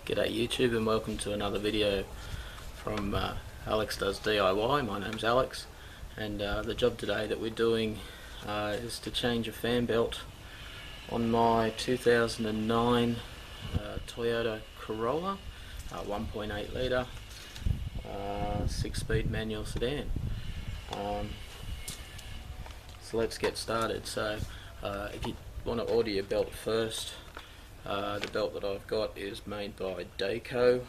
G'day YouTube, and welcome to another video from Alex Does DIY. My name's Alex, and the job today that we're doing is to change a fan belt on my 2009 Toyota Corolla 1.8 litre 6-speed manual sedan. So let's get started. So if you want to order your belt first, the belt that I've got is made by Daco,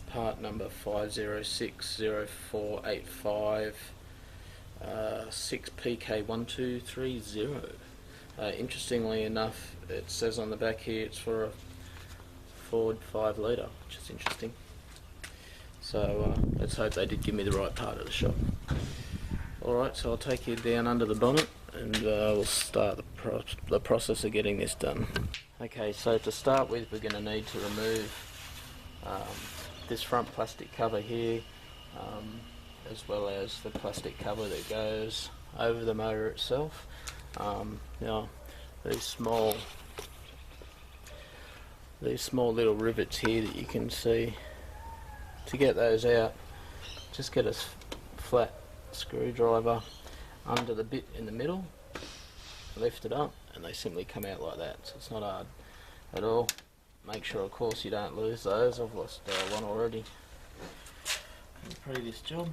part number 5060485 6PK1230. Interestingly enough, it says on the back here it's for a Ford 5 litre, which is interesting. So let's hope they did give me the right part of the shop. Alright, so I'll take you down under the bonnet and we'll start the process of getting this done. Okay, so to start with, we're going to need to remove this front plastic cover here, as well as the plastic cover that goes over the motor itself. Now, these small little rivets here that you can see, to get those out, just get a flat screwdriver under the bit in the middle, lift it up, and they simply come out like that. So it's not hard at all. Make sure, of course, you don't lose those. I've lost one already in the previous job.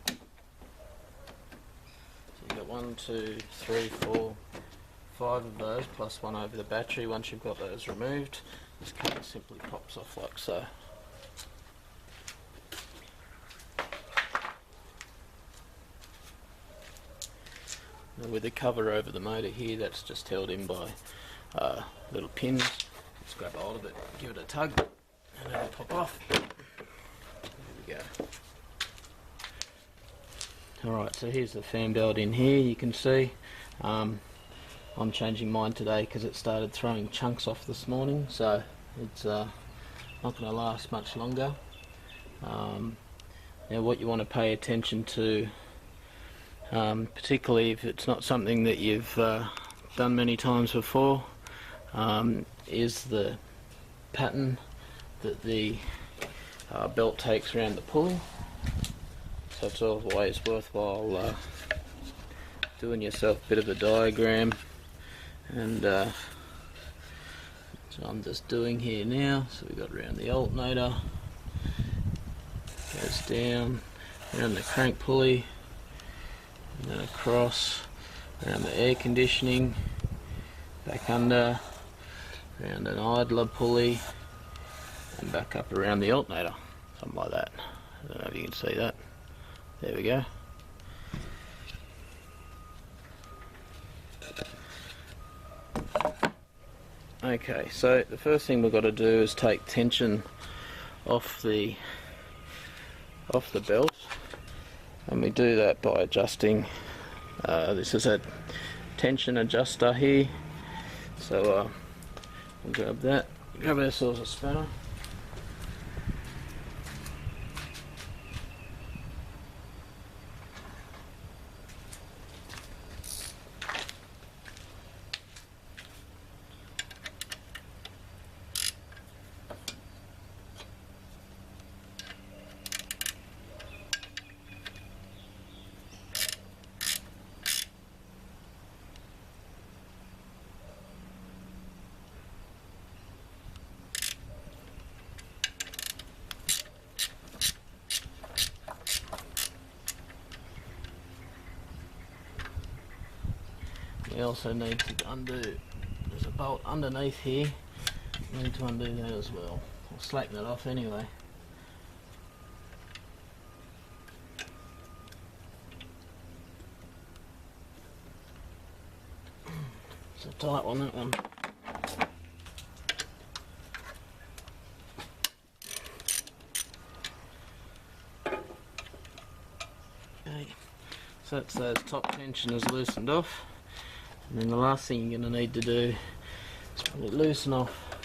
So you've got 1, 2, 3, 4, 5 of those, plus one over the battery. Once you've got those removed, this cover simply pops off like so. With the cover over the motor here, that's just held in by little pins. Just grab a hold of it, give it a tug, and it'll pop off. There we go. Alright, so here's the fan belt in here. You can see I'm changing mine today because it started throwing chunks off this morning, so it's not going to last much longer. Now what you want to pay attention to, particularly if it's not something that you've done many times before, is the pattern that the belt takes around the pulley. So it's always worthwhile doing yourself a bit of a diagram, and so I'm just doing here now. So we've got around the alternator, goes down around the crank pulley, and then across around the air conditioning, back under, around an idler pulley, and back up around the alternator, something like that. I don't know if you can see that. There we go. Okay, so the first thing we've got to do is take tension off the belt. And we do that by adjusting, this is a tension adjuster here, so we'll grab that, grab ourselves a spanner. We also need to undo, there's a bolt underneath here, we need to undo that as well. I'll slacken it off anyway. It's a tight one, that one. Okay, so that's those top tension is loosened off. And then the last thing you're going to need to do is probably loosen off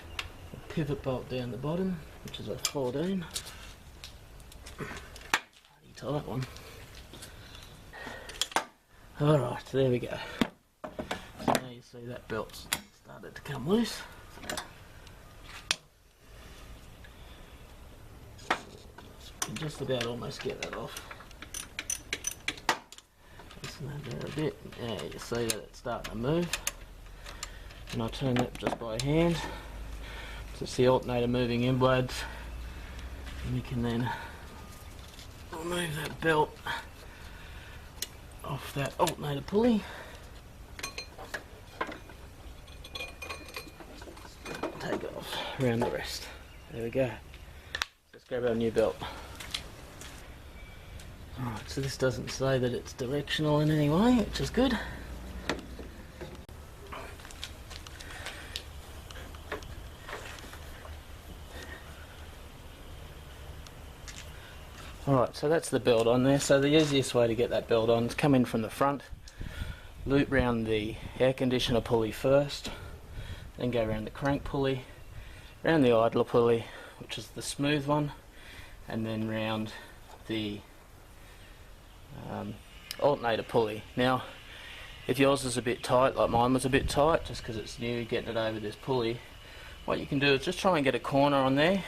the pivot bolt down the bottom, which is a 14. Tight one. Alright, there we go. So now you see that belt's started to come loose. Can just about almost get that off. Loosen that there a bit. Yeah, you see that it's starting to move. And I turn that just by hand. So it's the alternator moving inwards. And we can then remove that belt off that alternator pulley. Take it off around the rest. There we go. Let's grab our new belt. Alright, so this doesn't say that it's directional in any way, which is good. Alright, so that's the belt on there. So the easiest way to get that belt on is come in from the front, loop round the air conditioner pulley first, then go around the crank pulley, round the idler pulley, which is the smooth one, and then round the alternator pulley. Now, if yours is a bit tight, like mine was a bit tight, just because it's new, getting it over this pulley, what you can do is just try and get a corner on there,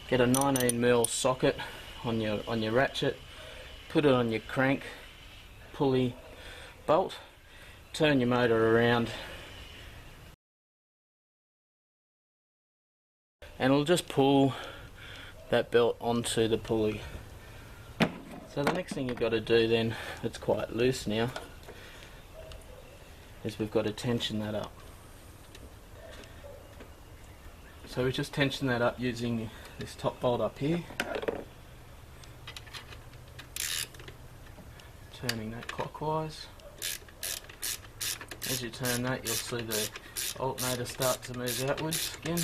get a 19mm socket on your ratchet, put it on your crank pulley bolt, turn your motor around, and it'll just pull that belt onto the pulley. So the next thing you've got to do then, it's quite loose now, is we've got to tension that up. So we just tension that up using this top bolt up here, turning that clockwise. As you turn that, you'll see the alternator start to move outwards again.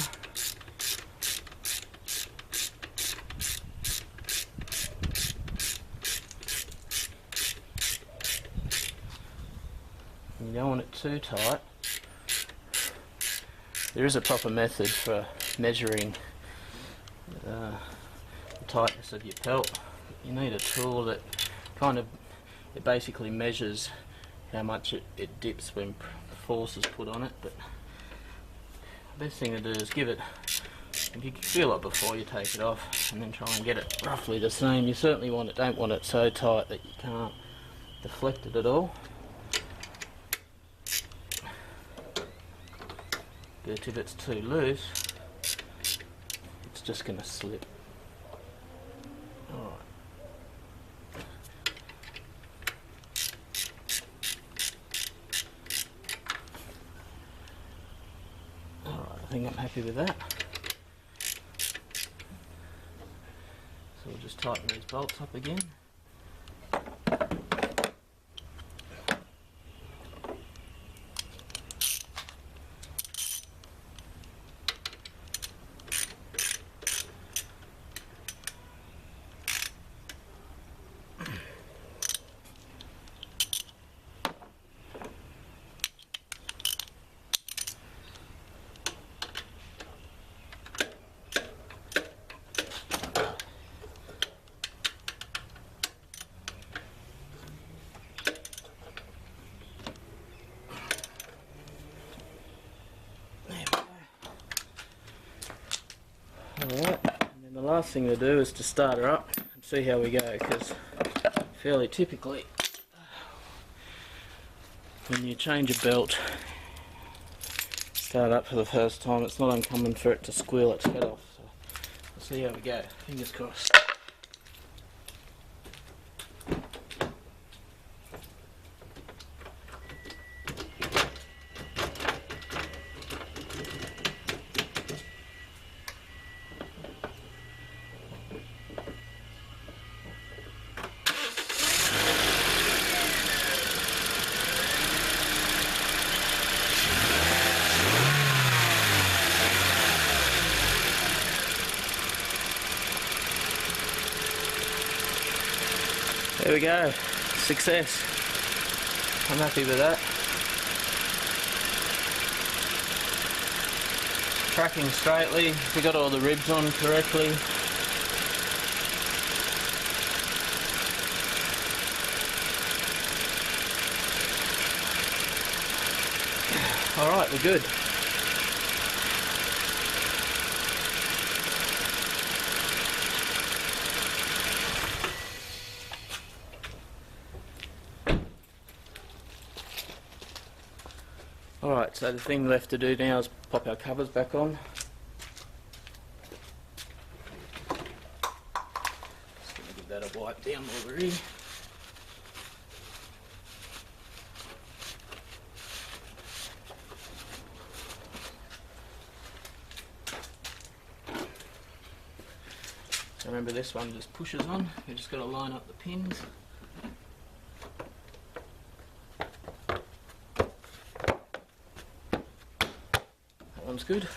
You don't want it too tight. There is a proper method for measuring the tightness of your pelt. You need a tool that it basically measures how much it dips when force is put on it. But the best thing to do is give it, if you can feel it before you take it off, and then try and get it roughly the same. You certainly don't want it so tight that you can't deflect it at all. But if it's too loose, it's just going to slip. Alright. Alright, I think I'm happy with that. So we'll just tighten these bolts up again. Alright, and then the last thing to do is to start her up and see how we go, because fairly typically when you change a belt, start up for the first time, it's not uncommon for it to squeal its head off. So we'll see how we go, fingers crossed. There we go, success. I'm happy with that. Tracking straightly, we got all the ribs on correctly. Alright, we're good. Alright, so the thing left to do now is pop our covers back on. Just going to give that a wipe down while we're here. So remember, this one just pushes on, you just got to line up the pins. That one's good.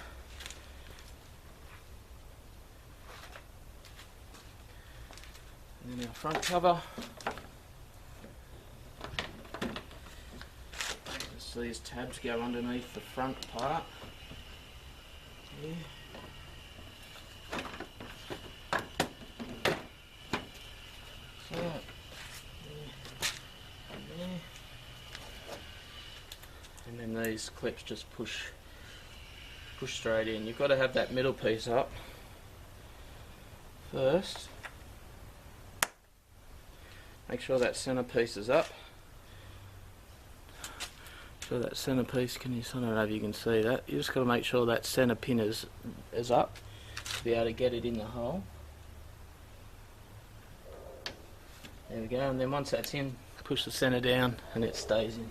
And then our front cover. Just these tabs go underneath the front part. Yeah. And then these clips just push straight in. You've got to have that middle piece up first. Make sure that center piece is up. So that center piece, I don't know if you can see that. You just got to make sure that center pin is up to be able to get it in the hole. There we go, and then once that's in, push the center down and it stays in.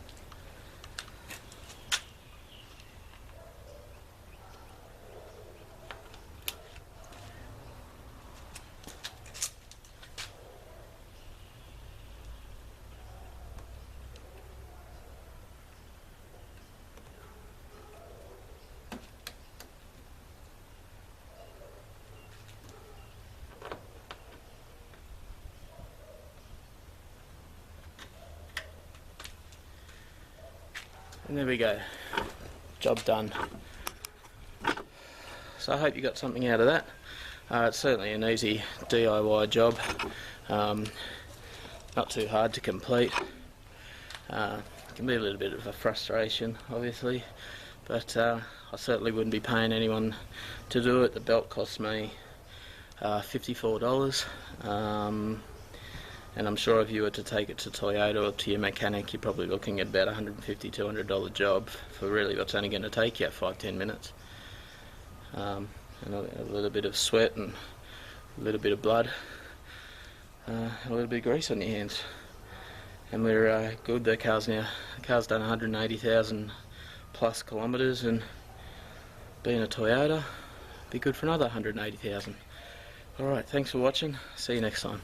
And there we go, job done. So I hope you got something out of that. It's certainly an easy DIY job, not too hard to complete. It can be a little bit of a frustration, obviously, but I certainly wouldn't be paying anyone to do it. The belt cost me $54. And I'm sure if you were to take it to Toyota or to your mechanic, you're probably looking at about $150, $200 job for really what's only going to take you 5-10 minutes. And a little bit of sweat and a little bit of blood, a little bit of grease on your hands. And we're good. The car's done 180,000 plus kilometres, and being a Toyota, be good for another 180,000. Alright, thanks for watching. See you next time.